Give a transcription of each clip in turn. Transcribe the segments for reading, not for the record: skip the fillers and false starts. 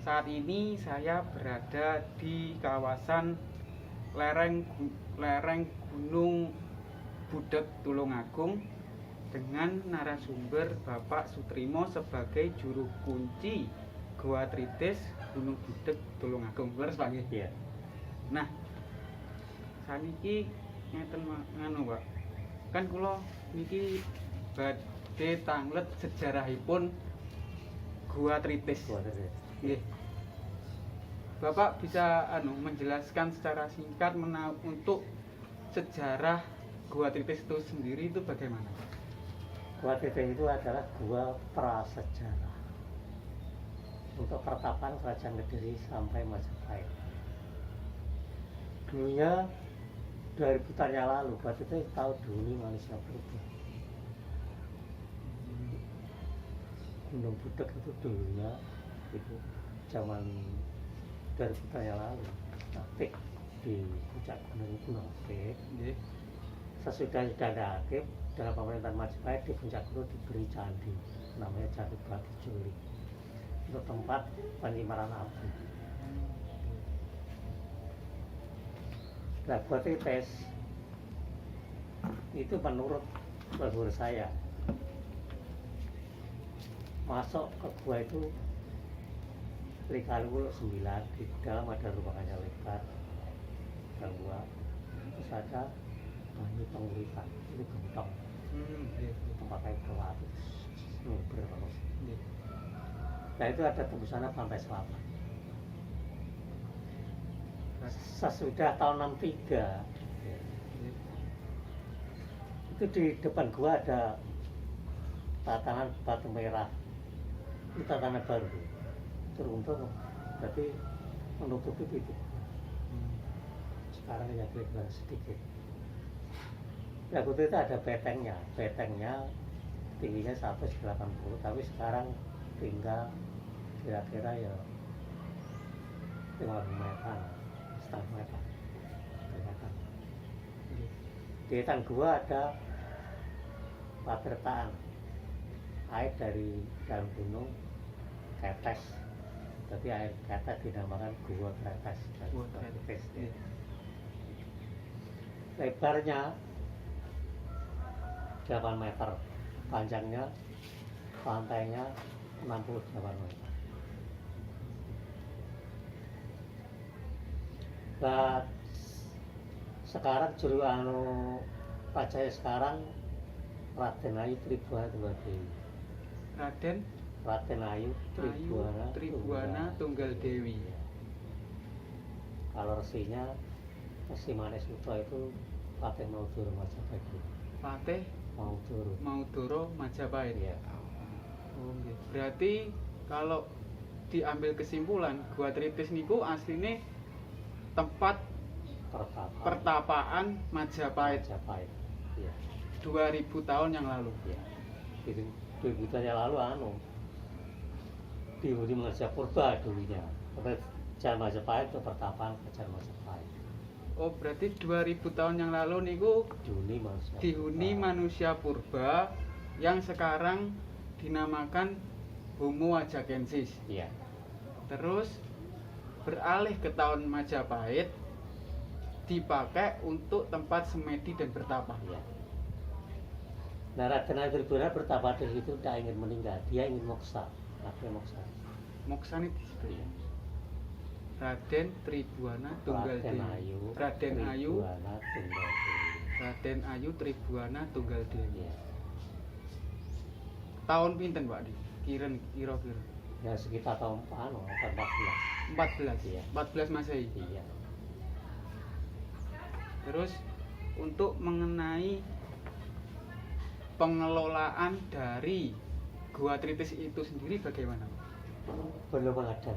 Saat ini saya berada di kawasan lereng Gunung Budek Tulungagung dengan narasumber Bapak Sutrimo sebagai juru kunci Goa Tritis Gunung Budek Tulungagung. Leres Pak nggih? Iya. Nah, saniki ngeten nganu, Pak. Kan kula niki badhe tanglet sejarahipun Goa Tritis. Nggih. Bapak bisa menjelaskan secara singkat untuk sejarah Goa Tritis itu sendiri itu bagaimana? Goa Tritis itu adalah gua prasejarah untuk pertapaan Kerajaan Kediri sampai Majapahit. Dulunya 2000 tahun yang lalu, Goa Tritis tahu dulu manusia purba. Gunung Budek itu dulunya itu zaman 2000 tahun yang lalu aktif di puncak gunung aktif. Sesudah ada aktif dalam pemerintahan Majapahit di puncak gunung diberi candi namanya Candi Batu Joli untuk tempat penyimpanan api. Nah, Goa Tritis itu menurut leluhur saya masuk ke gua itu lingkaran 9, di dalam ada ruangannya lebar dan gua, terus ada banyu penguripan, ini gentong tempat air keluar nyuber. Nah itu ada tembusannya pantai selatan. Sesudah tahun 63 itu di depan gua ada tatanan batu merah, itu tatanan baru teruntuk, berarti menutupi itu. Sekarang ya kira-kira sedikit. Ya itu ada betengnya tingginya 180, tapi sekarang tinggal kira-kira ya 50 meter, setengah meter. Di depan gua ada pagertaan air dari dalam gunung tetes. Jadi air tetes dinamakan Goa Tritis. Lebarnya 8 meter, panjangnya pantainya 68 meter. Nah, sekarang juru pajaya sekarang Raden Ayu Tribuana Tunggal Dewi. Raden Ayu Tribuana Tunggal Dewi. Kalau resinya Resi Maneswito itu Patih Maudoro Majapahit. Patih Maudoro Majapahit. Ya. Oh, berarti kalau diambil kesimpulan Goa Tritis niku aslinya tempat pertapaan Majapahit. Ya. 2000 tahun yang lalu. Ya. 2000 tahun yang lalu dihuni manusia purba dulunya. Kerajaan Majapahit itu pertapaan Kerajaan Majapahit. Oh, berarti 2000 tahun yang lalu niku dihuni manusia purba yang sekarang dinamakan Homo ajakensis. Iya. Terus beralih ke tahun Majapahit dipakai untuk tempat semedi dan bertapa. Iya. Nah, Raden Ayu Tribuana bertapa di situ tidak ingin meninggal, dia ingin moksa. Moksa ini di situ ya. Raden Tribuana Tunggal Dewi. Raden Ayu Tribuana Tunggal Dewi. Ya. Tahun pinten Pak di? Kira-kira. Ya sekitar tahun 14. 14. Iya. 14 Masehi. Iya. Terus untuk mengenai pengelolaan dari Goa Tritis itu sendiri bagaimana? Belum ada.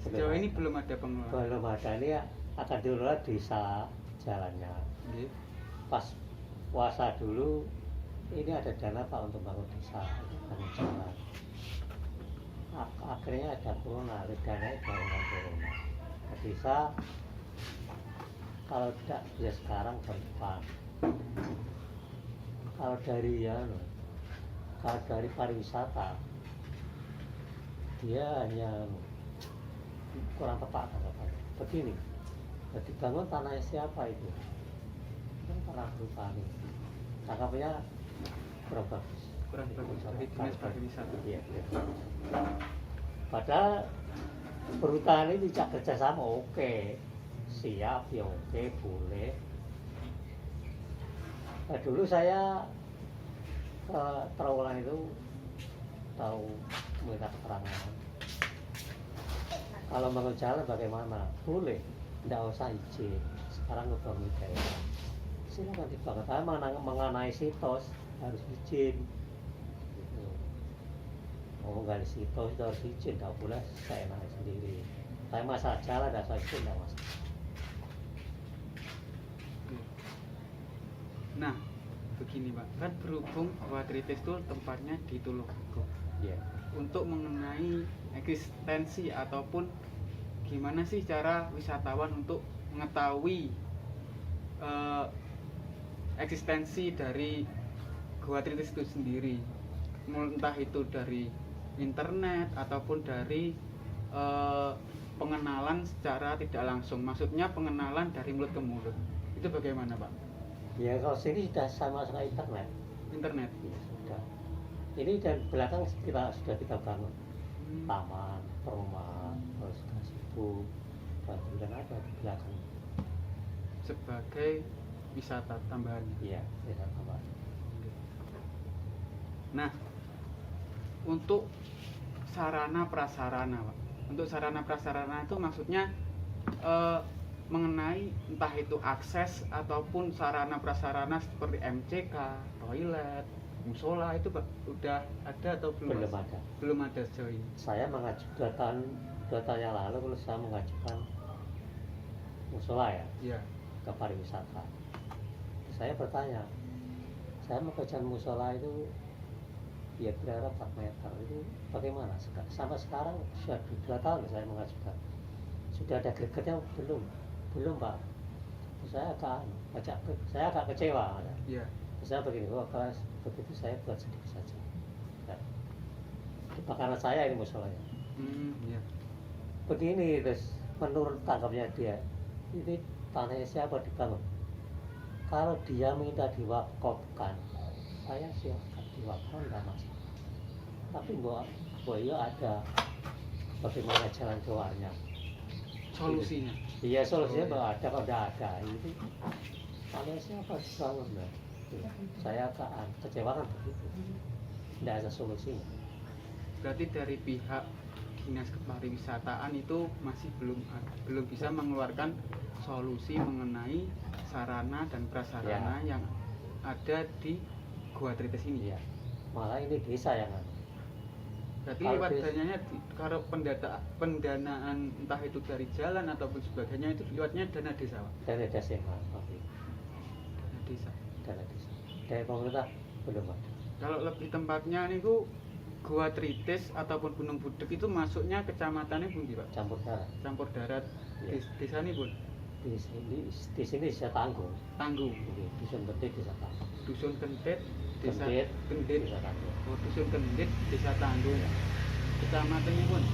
Sejauh ini belum ada pengelolaan. Belum ada, ini akan dikelola desa jalannya. Pas puasa dulu ini ada dana Pak untuk bangun desa, bangun jalan. Akhirnya ada corona, dana bangunan corona. Ke desa kalau tidak bisa sekarang tahun depan. Kalau dari pariwisata dia hanya kurang tepat tanggapannya. Begini, dibangun tanahnya siapa itu? Kan tanah perhutani. Tanggapannya kurang bagus. Kurang bagus dari dinas pariwisata. Iya. Padahal perhutani tidak kerjasama oke, siap ya oke, boleh. Nah, dulu saya ke Trawulan itu tahu minta keterangan. Kalau mau jalan bagaimana? Boleh, tidak usah izin. Sekarang udah daerah. Silakan dibangun. Saya mengenai sitos harus izin. Gitu. Mau menggali sitos itu harus izin, tidak boleh saya naik sendiri. Saya masalah jalan, tidak usah izin, tidak masalah. Nah, begini Pak, kan berhubung Gua Tritis itu tempatnya di Tulungagung. Iya. Untuk mengenai eksistensi ataupun gimana sih cara wisatawan untuk mengetahui eksistensi dari Gua Tritis itu sendiri, entah itu dari internet ataupun dari pengenalan secara tidak langsung, maksudnya pengenalan dari mulut ke mulut, itu bagaimana Pak? Ya kalau sini sudah sama sama internet. Internet? Ya, sudah. Ini dan belakang sudah kita bangun taman, perumahan, terus gazebo, dan ada di belakang. Sebagai wisata tambahan. Iya, wisata tambahan. Nah, untuk sarana prasarana, Pak. Untuk sarana prasarana itu maksudnya mengenai entah itu akses ataupun sarana prasarana seperti MCK, toilet, musola itu Pak, udah ada atau belum? Belum ada. Belum ada sejauh ini. Saya mengajukan 2 tahun yang lalu kalau saya mengajukan musola ya, Iya. ke pariwisata. Saya bertanya, saya mengajukan musola itu ya kira-kira 4 meter itu bagaimana? Sampai sekarang sudah 2 tahun saya mengajukan. Sudah ada gregetnya belum Pak. Saya agak kecewa. Iya. Saya begini, kalau begitu saya buat sedikit saja. Ya. Kebakaran saya ini musolanya. Iya. Begini, terus menurut tangkapnya dia, ini tanahnya siapa dibangun? Kalau dia minta diwakafkan, saya silakan diwakafkan, nggak masalah. Tapi buat ya ada bagaimana jalan keluarnya. Solusinya? Iya, solusinya kalau ada, kalau tidak ada. Itu tanahnya siapa dibangun? Nah, saya akan kecewa kan begitu. Tidak ada solusinya. Berarti dari pihak dinas kepariwisataan itu masih belum bisa mengeluarkan solusi mengenai sarana dan prasarana yang ada di Gua Tritis ini. Iya. Malah ini desa yang berarti lewat dananya kalau pendanaan entah itu dari jalan ataupun sebagainya itu lewatnya dana desa Pak? Dana desa Mas. Dana desa. Dana desa. Dari pemerintah belum ada. Kalau lebih tempatnya niku Gua Tritis ataupun Gunung Budek itu masuknya kecamatannya pun Pak? Campur darat. Campur darat. Ya. Desa ini pun? Di sini desa Tanggung. Tanggung. Dusun Kentit desa Tanggung. Dusun Kentit desa Kentit desa Tanggung. Oh, Dusun Kendit desa Tanggung. Ya. Kecamatannya pun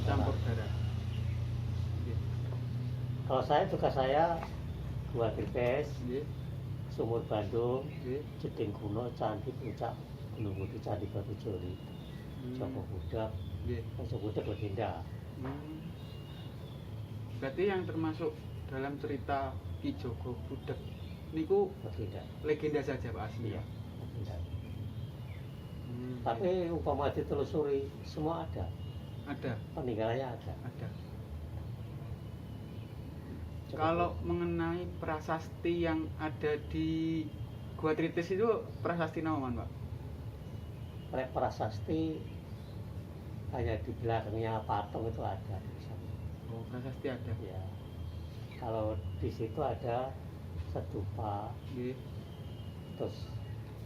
Campur darat. Gitu. Kalau saya tugas saya Gua Tritis, Nggih. Sumur Bandung, Nggih. Jeding Kuno, Candi Puncak, Gunung Putih, Candi Batu Joli, Joko Budak, Nggih. Joko Budak Baginda. Berarti yang termasuk dalam cerita Ki Joko Budak niku Baginda. legenda saja Pak asli. Iya, Baginda. Tapi umpama ditelusuri semua ada. Ada. Peninggalannya ada. Ada. Kalau mengenai prasasti yang ada di Gua Tritis itu prasasti naon Pak? Prasasti hanya di belakangnya patung itu ada di sana. Oh, prasasti ada. Ya. Kalau di situ ada stupa, Nggih. terus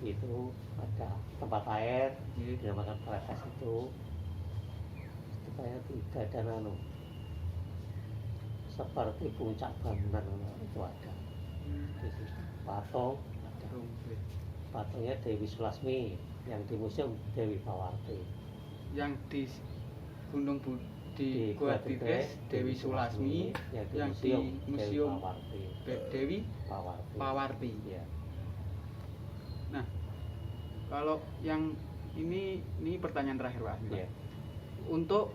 itu ada tempat air, Nggih. dinamakan Prakas itu. Supaya tidak ada seperti puncak bangunan itu ada. Di situ patung ada. Nggih. Patungnya Dewi Sulasmi, yang di museum Dewi Pawarti. Yang di di Gua Tritis Dewi Sulasmi yang di Museum Dewi Pawarti. Ya. Nah, kalau yang ini pertanyaan terakhir Pak. Ya. Untuk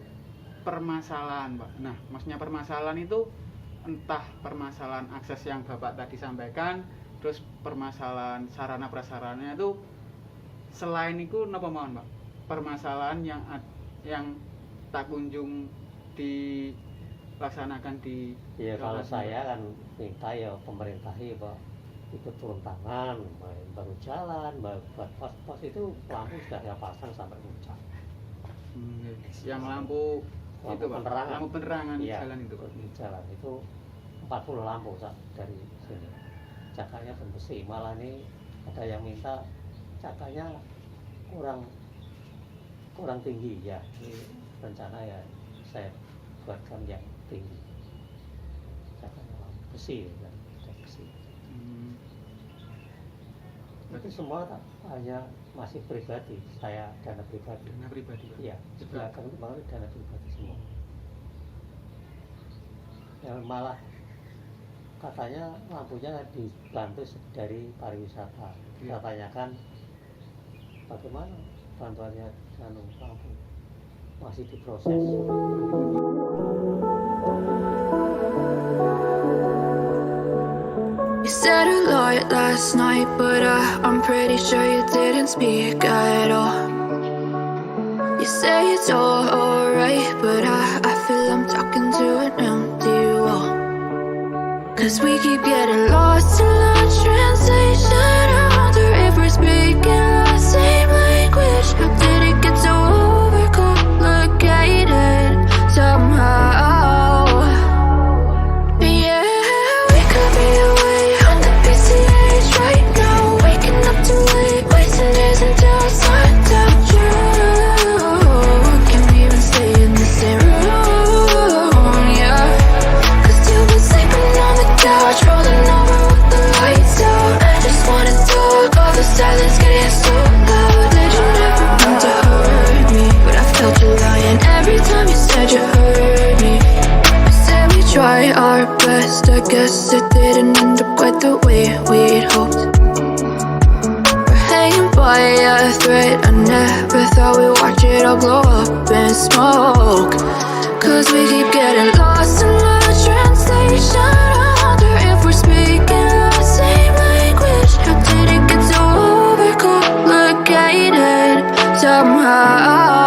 permasalahan Pak. Nah, maksudnya permasalahan itu entah permasalahan akses yang Bapak tadi sampaikan, terus permasalahan sarana prasarananya itu selain itu napa mawon Pak? Permasalahan yang tak kunjung dilaksanakan di ya kalau saya kan minta ya pemerintah ya Pak ikut turun tangan, baru jalan, buat pos-pos itu lampu sudah saya pasang sampai puncak. Yang lampu itu Pak, penerangan. lampu penerangan Ya, jalan itu Pak. di jalan itu 40 lampu dari sini. Cakanya pun besi, malah nih ada yang minta cakanya kurang tinggi ya. Ini rencana ya saya buatkan yang tinggi. Cakanya lampu besi ya, besi. Itu semua hanya masih pribadi, saya dana pribadi. Dana pribadi Pak. Iya, sebelah kan kemarin dana pribadi semua. Ya malah katanya lampunya dibantu dari pariwisata. Kita tanyakan bagaimana bantuannya lampu masih diproses. You said a lot last night, but I'm pretty sure you didn't speak at all. You say it's all alright, but I feel I'm talking to an empty wall. 'Cause we keep getting lost in the translation. I wonder if we're speaking the same language. How did it get so overcomplicated somehow? Yeah, we could be away on the PCH right now, waking up too late, wasting days until it's light out. Can we even stay in the same room? Yeah, 'cause you've been sleeping on the couch, rolling over with the lights out. I just wanna talk, all the silence getting so loud. Did you never mean to hurt me? But I felt you lying every time you said you heard me. I said we try our best, I guess it didn't end up quite the way we'd hoped. We're hanging by a thread, I never thought we'd watch it all blow up in smoke. 'Cause we keep getting lost in the translation. I wonder if we're speaking the same language. How did it get so overcomplicated somehow?